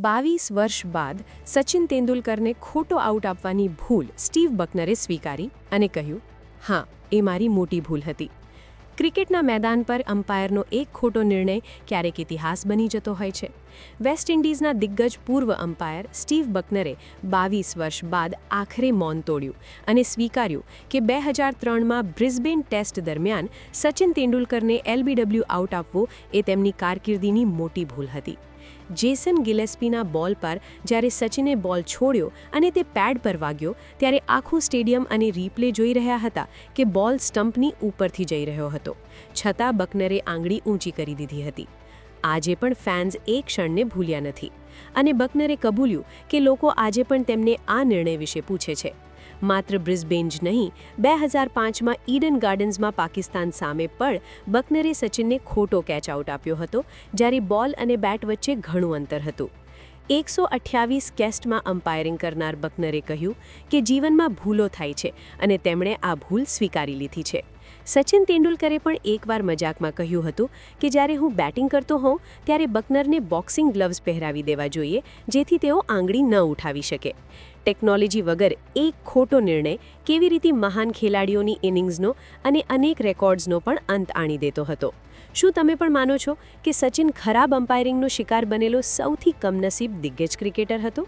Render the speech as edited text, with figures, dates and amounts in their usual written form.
22 વર્ષ બાદ સચિન તેંડુલકરને ખોટો આઉટ આપવાની ભૂલ સ્ટીવ બકનરે સ્વીકારી અને કહ્યું, હા, એ મારી મોટી ભૂલ હતી. ક્રિકેટના મેદાન પર અમ્પાયરનો એક ખોટો નિર્ણય ક્યારેક ઇતિહાસ બની જતો હોય છે. વેસ્ટ ઇન્ડિઝના દિગ્ગજ પૂર્વ અમ્પાયર સ્ટીવ બકનરે 22 વર્ષ બાદ આખરે મૌન તોડ્યું અને સ્વીકાર્યું કે 2003માં બ્રિસ્બેન ટેસ્ટ દરમિયાન સચિન તેંડુલકરને એલબીડબ્લ્યુ આઉટ આપવો એ તેમની કારકિર્દીની મોટી ભૂલ હતી. જેસન ગિલેસ્પીના બોલ પર જ્યારે સચિને બોલ છોડ્યો અને તે પેડ પર વાગ્યો ત્યારે આખું સ્ટેડિયમ અને રીપ્લે જોઈ રહ્યા હતા કે બોલ સ્ટમ્પની ઉપરથી જઈ રહ્યો હતો. છતાં બકનરે આંગળી ઊંચી કરી દીધી હતી. આજે પણ ફેન્સ એ ક્ષણને ભૂલ્યા નથી અને બકનરે કબૂલ્યું કે લોકો આજે પણ તેમને આ નિર્ણય વિશે પૂછે છે. માત્ર બ્રિસ્બેન જ નહીં, 2005માં ઈડન ગાર્ડન્સમાં પાકિસ્તાન સામે પણ બકનરે સચિનને ખોટો કેચ આઉટ આપ્યો હતો, જ્યારે બોલ અને બેટ વચ્ચે ઘણું અંતર હતું. 128 ટેસ્ટમાં અમ્પાયરિંગ કરનાર બકનરે કહ્યું કે જીવનમાં ભૂલો થાય છે અને તેમણે આ ભૂલ સ્વીકારી લીધી છે. સચિન તેંડુલકરે પણ એકવાર મજાકમાં કહ્યું હતું કે જ્યારે હું બેટિંગ કરતો હોઉં ત્યારે બકનરને બોક્સિંગ ગ્લવ્સ પહેરાવી દેવા જોઈએ જેથી તેઓ આંગળી ન ઉઠાવી શકે. ટેકનોલોજી વગર એક ખોટો નિર્ણય કેવી રીતે મહાન ખેલાડીઓની ઇનિંગ્સનો અને અનેક રેકોર્ડ્સનો પણ અંત આણી દેતો હતો. શું તમે પણ માનો છો કે સચિન ખરાબ અમ્પાયરિંગનો શિકાર બનેલો સૌથી કમનસીબ દિગ્ગજ ક્રિકેટર હતો?